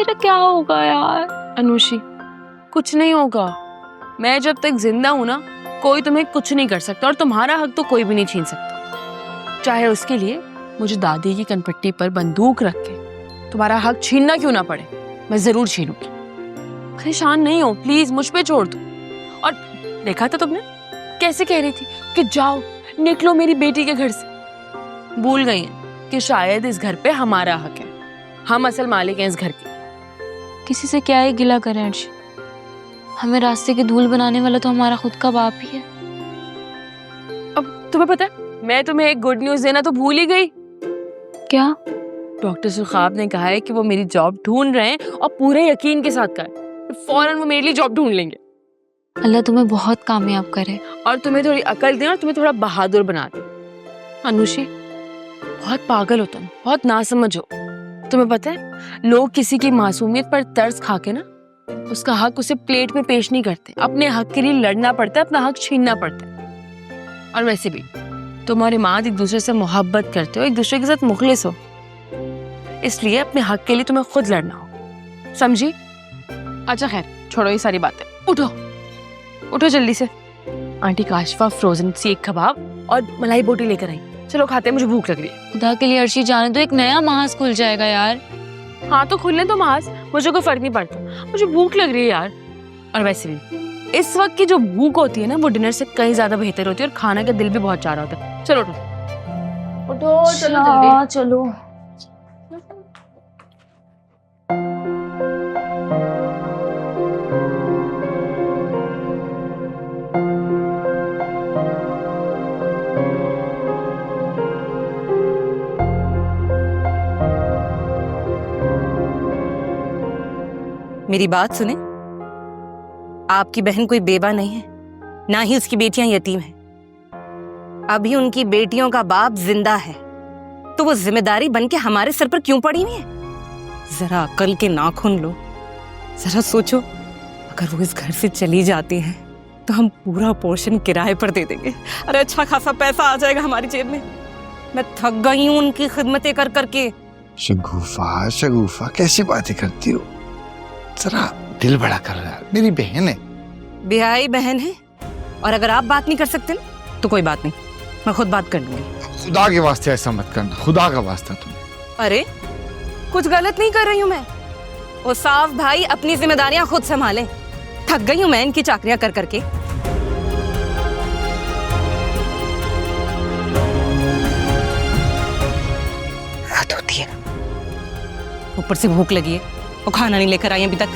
मेरा क्या होगा यार? अनुषी, कुछ नहीं होगा। मैं जब तक जिंदा हूं ना, कोई तुम्हें कुछ नहीं कर सकता और तुम्हारा हक तो कोई भी नहीं छीन सकता, चाहे उसके लिए मुझे दादी की कनपट्टी पर बंदूक रख के तुम्हारा हक छीनना क्यों ना पड़े, मैं जरूर छीनूंगी। परेशान नहीं हो प्लीज, मुझ पे छोड़ दो। और देखा था तुमने कैसे कह रही थी कि जाओ निकलो मेरी बेटी के घर से। भूल गई हैं कि शायद इस घर पे हमारा हक है, हम असल मालिक हैं इस घर के। किसी से क्या ही गिला करें अर्शी, हमें रास्ते की धूल बनाने वाला तो हमारा खुद का बाप ही है। अब तुम्हें पता है, मैं तुम्हें एक गुड न्यूज देना तो भूल ही गई। क्या? डॉक्टर सुखाब ने कहा है कि वो मेरी जॉब ढूंढ रहे हैं और पूरे यकीन के साथ कहा फौरन वो मेरे लिए जॉब ढूंढ लेंगे। अल्लाह तुम्हें बहुत कामयाब करे और तुम्हें थोड़ी अकल दे और तुम्हें थोड़ा बहादुर बना दे। अनुषी, बहुत पागल हो तुम, बहुत नासमझ हो। तुम्हें पता है, लोग किसी की मासूमियत पर तरस खा के ना उसका हक उसे प्लेट में पेश नहीं करते, अपने हक के लिए लड़ना पड़ता है, अपना हक छीनना पड़ता है। और वैसे भी तुम और इमाद एक दूसरे से मोहब्बत करते हो, एक दूसरे के साथ मुखलिस हो, इसलिए अपने हक के लिए तुम्हें खुद लड़ना हो, समझी? अच्छा खैर छोड़ो ये सारी बातें, उठो उठो जल्दी से। आंटी काशफा फ्रोजन सीख कबाब और मलाई बोटी लेकर आई, चलो खाते हैं, मुझे भूख लग रही है। खुदा के लिए अर्शी जाने दो, एक नया मास खुल जाएगा यार। हाँ तो खुलने तो मास, मुझे कोई फर्क नहीं पड़ता, मुझे भूख लग रही है यार। और वैसे भी इस वक्त की जो भूख होती है ना, वो डिनर से कहीं ज्यादा बेहतर होती है और खाना का दिल भी बहुत चाह रहा होता है। चलो उठो उठो, चलो जल्दी चलो। मेरी बात सुने, आपकी बहन कोई बेवा नहीं है, ना ही उसकी बेटियां यतीम हैं। अभी उनकी बेटियों का बाप जिंदा है, तो वो जिम्मेदारी बन के हमारे सर पर क्यों पड़ी हुई है? जरा अकल के नाखून लो, जरा सोचो, अगर वो इस घर से चली जाती हैं तो हम पूरा पोर्शन किराए पर दे देंगे। अरे अच्छा खासा पैसा आ जाएगा हमारी जेब में। मैं थक गई हूँ उनकी खिदमतें कर करके। शगुफा शगुफा कैसी बातें करती हो, जरा दिल बड़ा कर रहा है, मेरी बहन है। बिहाई बहन है, और अगर आप बात नहीं कर सकते ना तो कोई बात नहीं, मैं खुद बात कर लूंगी। खुदा के वास्ते ऐसा मत करना, खुदा का वास्ता तुम। अरे कुछ गलत नहीं कर रही हूँ मैं। वो साफ भाई अपनी जिम्मेदारियां खुद संभालें, थक गई हूँ मैं इनकी चाकरियां कर करके। हद होती है, ऊपर से भूख लगी है, वो खाना नहीं लेकर आई अभी तक।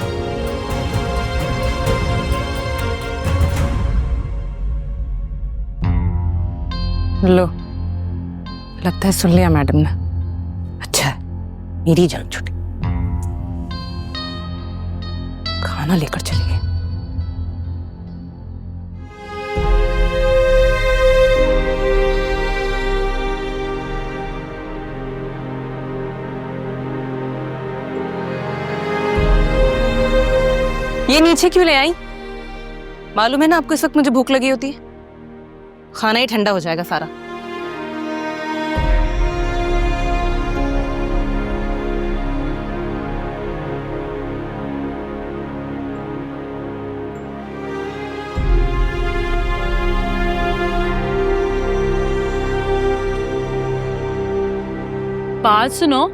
लो, लगता है सुन लिया मैडम ने। अच्छा है, मेरी जान छुटी। खाना लेकर चली गई। ये नीचे क्यों ले आई? मालूम है ना आपको इस वक्त मुझे भूख लगी होती है, खाना ही ठंडा हो जाएगा सारा। बात सुनो,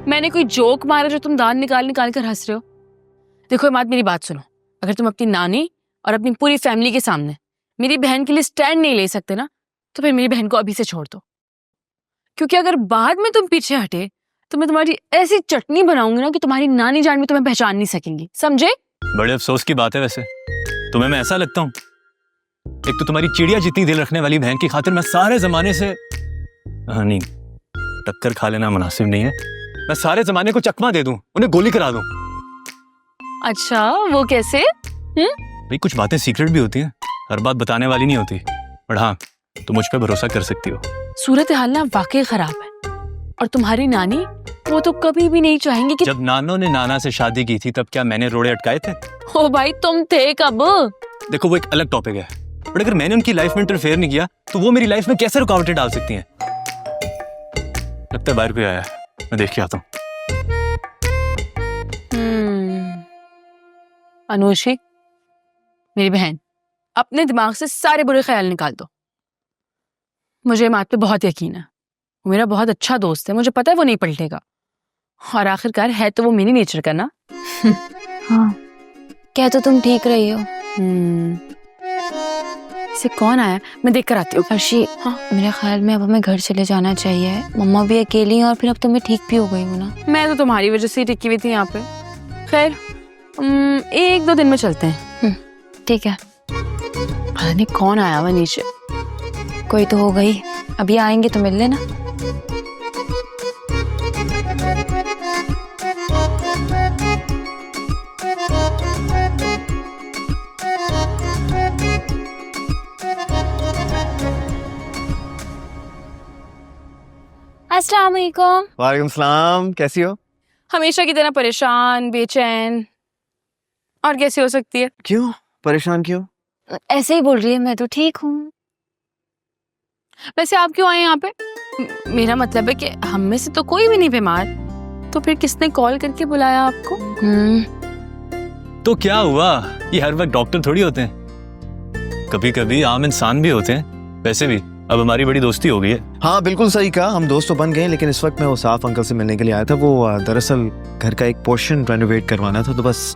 मैंने कोई जोक मारा जो तुम दांत निकाल निकाल कर हंस रहे हो? देखो इमाद, मेरी बात सुनो, अगर तुम अपनी नानी और अपनी पूरी फैमिली के सामने मेरी बहन के लिए स्टैंड नहीं ले सकते ना, तो फिर मेरी बहन को अभी से छोड़ दो। क्योंकि अगर बाद में तुम पीछे हटे तो मैं तुम्हारी ऐसी चटनी बनाऊंगी ना कि तुम्हारी नानी जान भी तुम्हें पहचान नहीं सकेंगी, समझे? बड़े अफसोस की बात है वैसे, तुम्हें मैं ऐसा लगता हूँ? एक तो तुम्हारी चिड़िया जितनी दिल रखने वाली बहन की खातिर मैं सारे जमाने से नहीं, टक्कर खा लेना मुनासिब नहीं है। मैं सारे जमाने को चकमा दे दूं, उन्हें गोली करा दूं। अच्छा, वो कैसे? भाई कुछ बातें सीक्रेट भी होती हैं, हर बात बताने वाली नहीं होती। पर हाँ, तुम मुझ पे भरोसा कर सकती हो। सूरत हाल ना वाकई खराब है, और तुम्हारी नानी वो तो कभी भी नहीं चाहेंगे कि जब नानो ने नाना से शादी की थी तब क्या मैंने रोड़े अटकाए थे? ओ भाई, तुम थे कब? देखो वो एक अलग टॉपिक है, बट अगर मैंने उनकी लाइफ में इंटरफेयर नहीं किया तो वो मेरी लाइफ में कैसे रुकावटें डाल सकती हैं? लगता है बाहर पे आया है, मैं देख के आता हूँ। अनुषी, मेरी बहन, अपने दिमाग से सारे बुरे ख्याल निकाल दो। मुझे इमाद पे बहुत यकीन है, वो मेरा बहुत अच्छा दोस्त है, मुझे पता है वो नहीं पलटेगा। और आखिरकार है तो वो मेरी नेचर का ना। हाँ, क्या तो तुम ठीक रही हो। इसे कौन आया, मैं देख कर आती हूँ। अर्शी, हाँ, मेरे ख्याल में अब हमें घर चले जाना चाहिए। मम्मा भी अकेली हैं और फिर अब तो मैं ठीक भी हो गई हूँ ना। मैं तो तुम्हारी वजह से ही टिकी हुई थी यहाँ पे। खैर, 1-2 दिन में चलते हैं। ठीक है। पता नहीं कौन आया हुआ नीचे। कोई तो हो गई, अभी आएंगे तो मिल लेना। अस्सलाम वालेकुम। वालेकुम सलाम, कैसी हो? हमेशा की तरह परेशान, बेचैन, और कैसी हो सकती है? क्यों परेशान क्यों? ऐसे ही बोल रही है, मैं तो ठीक हूँ। वैसे आप क्यों आए यहाँ पे? मेरा मतलब है कि हम में से तो कोई भी नहीं बीमार, तो फिर किसने कॉल करके बुलाया आपको? तो क्या हुआ, ये हर वक्त डॉक्टर थोड़ी होते हैं, कभी कभी आम इंसान भी होते हैं। वैसे भी अब हमारी बड़ी दोस्ती हो गई है। हाँ बिल्कुल सही कहा, हम दोस्त तो बन गए, लेकिन इस वक्त मैं वो साफ अंकल से मिलने के लिए आया था। वो दरअसल घर का एक पोर्शन रेनोवेट करवाना था, तो बस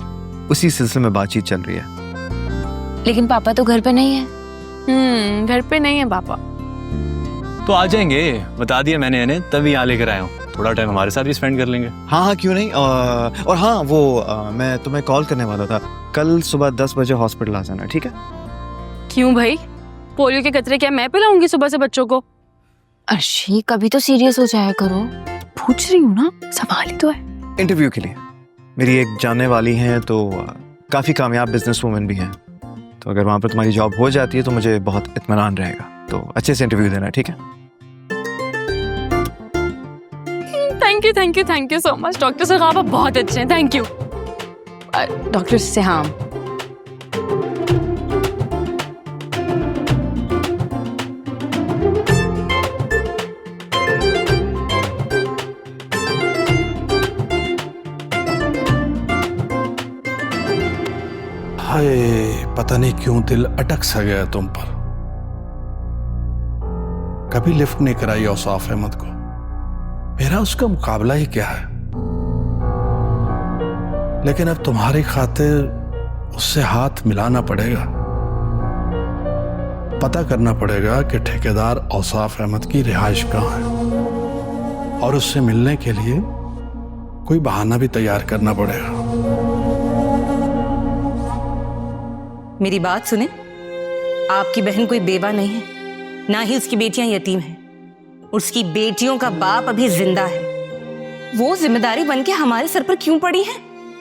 उसी सिलसिले में बातचीत चल रही है। लेकिन पापा तो घर पे नहीं है। घर पे नहीं है पापा। तो आ जाएंगे, बता दिया मैंने इन्हें, तभी यहाँ लेकर आया हूँ। थोड़ा टाइम हमारे साथ भी स्पेंड कर लेंगे। हाँ हाँ क्यों नहीं। और हाँ वो मैं तुम्हें कॉल करने वाला था, कल सुबह 10 बजे हॉस्पिटल आ जाना, ठीक है? क्यों भाई, पोलियो के कतरे क्या मैं पिलाऊंगी सुबह से बच्चों को? अर्शी, कभी तो सीरियस हो जाया करो। पूछ रही हूँ ना, सवाल ही तो है। इंटरव्यू के लिए मेरी एक जानने वाली हैं, तो काफ़ी कामयाब बिजनेस वूमेन भी हैं, तो अगर वहाँ पर तुम्हारी जॉब हो जाती है तो मुझे बहुत इत्मीनान रहेगा। तो अच्छे से इंटरव्यू देना, ठीक है? Thank you so much doctor साहब, आप बहुत अच्छे हैं। Thank you doctor Siham. हाय, पता नहीं क्यों दिल अटक सा गया तुम पर। कभी लिफ्ट नहीं कराई औसाफ अहमद को, मेरा उसका मुकाबला ही क्या है। लेकिन अब तुम्हारी खातिर उससे हाथ मिलाना पड़ेगा। पता करना पड़ेगा कि ठेकेदार औसाफ अहमद की रिहाइश कहाँ है, और उससे मिलने के लिए कोई बहाना भी तैयार करना पड़ेगा। मेरी बात सुने, आपकी बहन कोई बेवा नहीं है, ना ही उसकी बेटियां यतीम हैं। उसकी बेटियों का बाप अभी जिंदा है। वो जिम्मेदारी बनके हमारे सर पर क्यों पड़ी है?